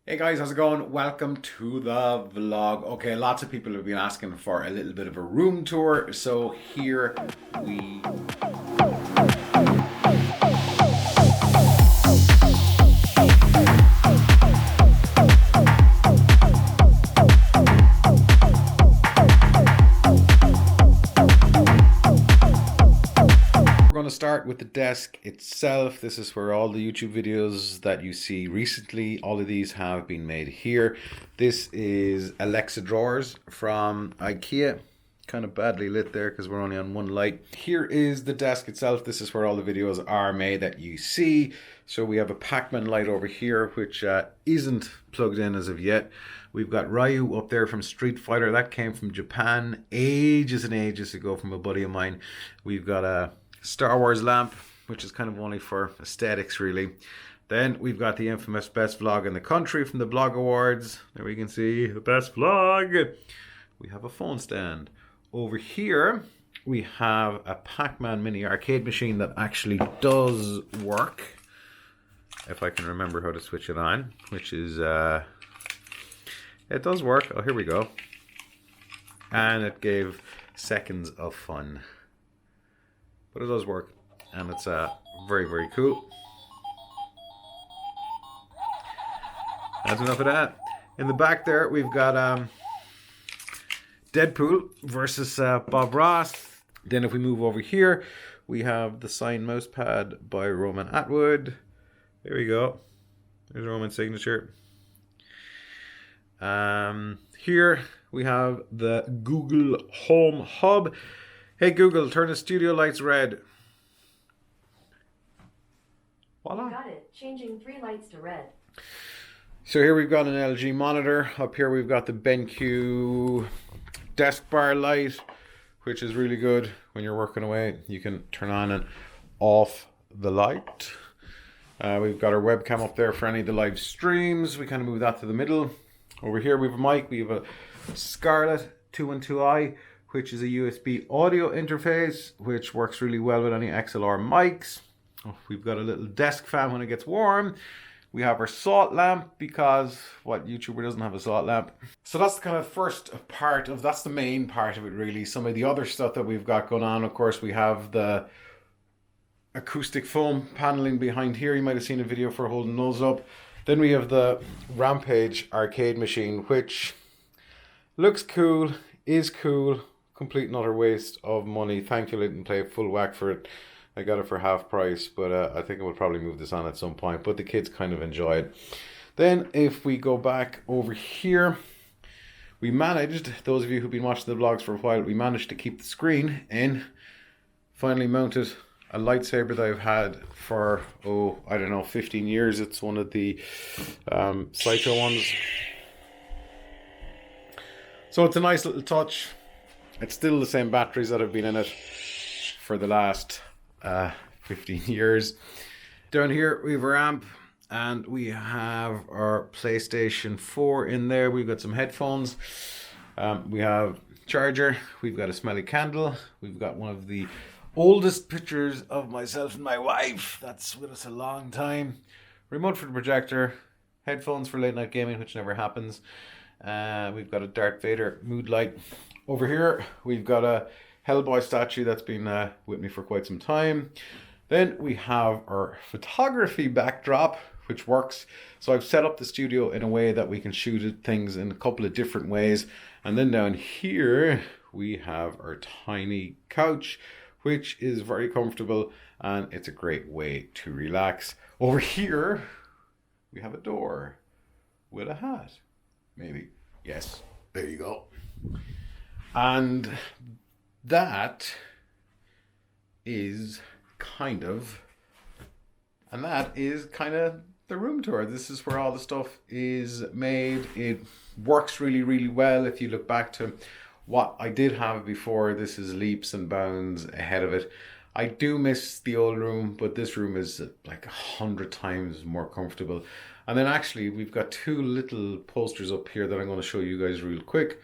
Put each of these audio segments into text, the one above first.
Hey guys, how's it going? Welcome to the vlog. Okay, lots of people have been asking for a little bit of a room tour, so here we going to start with the desk itself. This is where all the YouTube videos that you see recently, all of these have been made here. This is Alexa drawers from IKEA. Kind of badly lit there because we're only on one light. Here is the desk itself. This is where all the videos are made that you see. So we have a Pac-Man light over here, which isn't plugged in as of yet. We've got Ryu up there from Street Fighter. That came from Japan ages and ages ago from a buddy of mine. We've got a Star Wars lamp, which is kind of only for aesthetics really. Then we've got the infamous best vlog in the country from the Blog Awards. There we can see the best vlog. We have a phone stand. Over here we have a Pac-Man mini arcade machine that actually does work. If I can remember how to switch it on, which is it does work. Oh, here we go. And it gave seconds of fun. But it does work, and it's very, very cool. That's enough of that. In the back there, we've got Deadpool versus Bob Ross. Then if we move over here, we have the signed mouse pad by Roman Atwood. There we go. There's Roman's signature. Here we have the Google Home Hub. Hey Google, turn the studio lights red. Voila. Got it. Changing 3 lights to red. So here we've got an LG monitor. Up here we've got the BenQ desk bar light, which is really good when you're working away. You can turn on and off the light. We've got our webcam up there for any of the live streams. We kind of move that to the middle. Over here we have a mic. We have a Scarlett 212i, which is a USB audio interface, which works really well with any XLR mics. Oh, we've got a little desk fan when it gets warm. We have our salt lamp because what YouTuber doesn't have a salt lamp? So that's the kind of first part of, that's the main part of it really. Some of the other stuff that we've got going on, of course, we have the acoustic foam paneling behind here. You might have seen a video for holding those up. Then we have the Rampage arcade machine, which looks cool, is cool. Complete and utter waste of money. Thankfully I didn't pay full whack for it. I got it for half price, but I think I will probably move this on at some point, but the kids kind of enjoy it. Then if we go back over here, we managed, those of you who've been watching the vlogs for a while, we managed to keep the screen in. Finally mounted a lightsaber that I've had for, I don't know, 15 years. It's one of the Psycho ones. So it's a nice little touch. It's still the same batteries that have been in it for the last 15 years. Down here we have our amp and we have our PlayStation 4 in there. We've got some headphones. We have charger. We've got a smelly candle. We've got one of the oldest pictures of myself and my wife. That's with us a long time. Remote for the projector. Headphones for late night gaming, which never happens. We've got a Darth Vader mood light. Over here, we've got a Hellboy statue that's been with me for quite some time. Then we have our photography backdrop, which works. So I've set up the studio in a way that we can shoot things in a couple of different ways. And then down here, we have our tiny couch, which is very comfortable and it's a great way to relax. Over here, we have a door with a hat. Maybe. Yes. There you go. And that is kind of the room tour. This is where all the stuff is made. It works really, really well. If you look back to what I did have before, this is leaps and bounds ahead of it. I do miss the old room, but this room is like 100 times more comfortable. And then actually we've got 2 little posters up here that I'm going to show you guys real quick.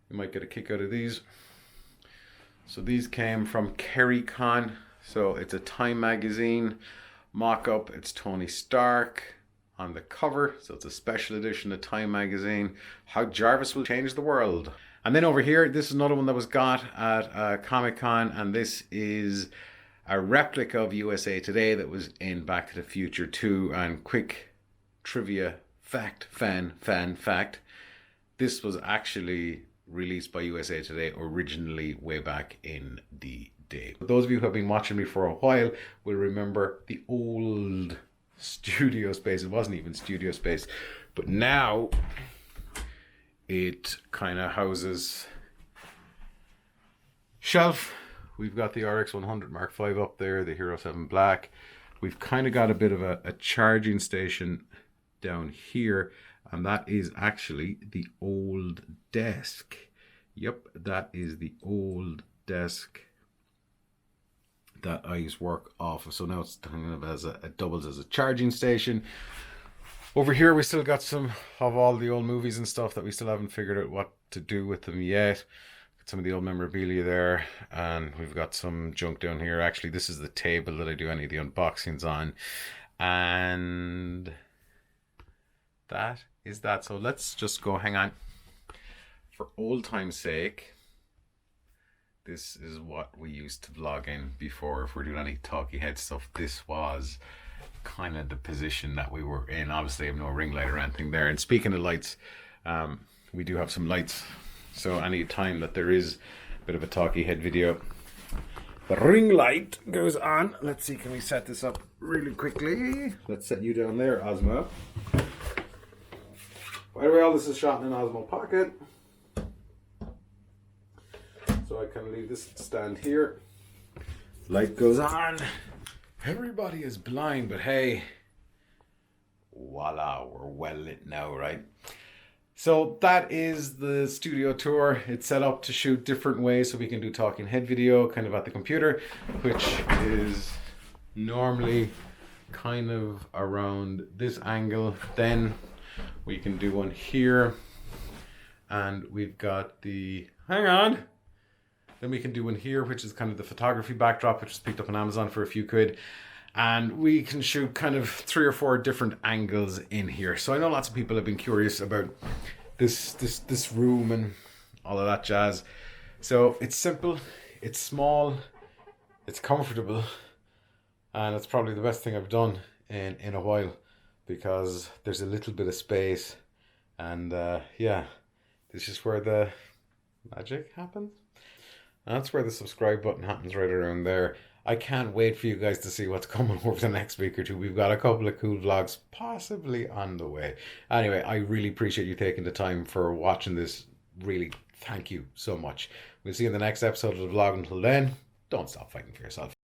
You might get a kick out of these. So these came from KerryCon. So it's a Time magazine mock-up. It's Tony Stark on the cover. So it's a special edition of Time magazine, How Jarvis Will Change the World. And then over here, this is another one that was got at Comic-Con, and this is a replica of USA Today that was in Back to the Future 2. And quick trivia fact, fan fact, this was actually released by USA Today originally way back in the day. Those of you who have been watching me for a while will remember the old studio space. It wasn't even studio space, but now it kind of houses shelf. We've got the RX100 Mark V up there, the Hero 7 Black. We've kind of got a bit of a charging station down here, and that is actually the old desk. Yep, that is the old desk that I used to work off of. So now it's kind of as it doubles as a charging station. Over here we still got some of all the old movies and stuff that we still haven't figured out what to do with them yet. Got some of the old memorabilia there, and we've got some junk down here. Actually, this is the table that I do any of the unboxings on, and that is that. So let's just go, hang on. For old time's sake, this is what we used to vlog in before. If we're doing any talkie head stuff, this was kind of the position that we were in. Obviously I have no ring light or anything there. And speaking of lights, we do have some lights. So any time that there is a bit of a talkie head video, the ring light goes on. Let's see, can we set this up really quickly? Let's set you down there, Osmo. By the way, all this is shot in an Osmo Pocket. So I can leave this stand here. Light goes on. Everybody is blind, but hey, voila, we're well lit now, right? So that is the studio tour. It's set up to shoot different ways, so we can do talking head video kind of at the computer, which is normally kind of around this angle. Then we can do one here, and we've got the, hang on. Then we can do one here, which is kind of the photography backdrop, which was picked up on Amazon for a few quid. And we can shoot kind of 3 or 4 different angles in here. So I know lots of people have been curious about this room and all of that jazz. So it's simple, it's small, it's comfortable, and it's probably the best thing I've done in a while, because there's a little bit of space, and yeah, this is where the magic happens. That's where the subscribe button happens, right around there. I can't wait for you guys to see what's coming over the next week or two. We've got a couple of cool vlogs possibly on the way. Anyway, I really appreciate you taking the time for watching this. Really, thank you so much. We'll see you in the next episode of the vlog. Until then, don't stop fighting for yourself.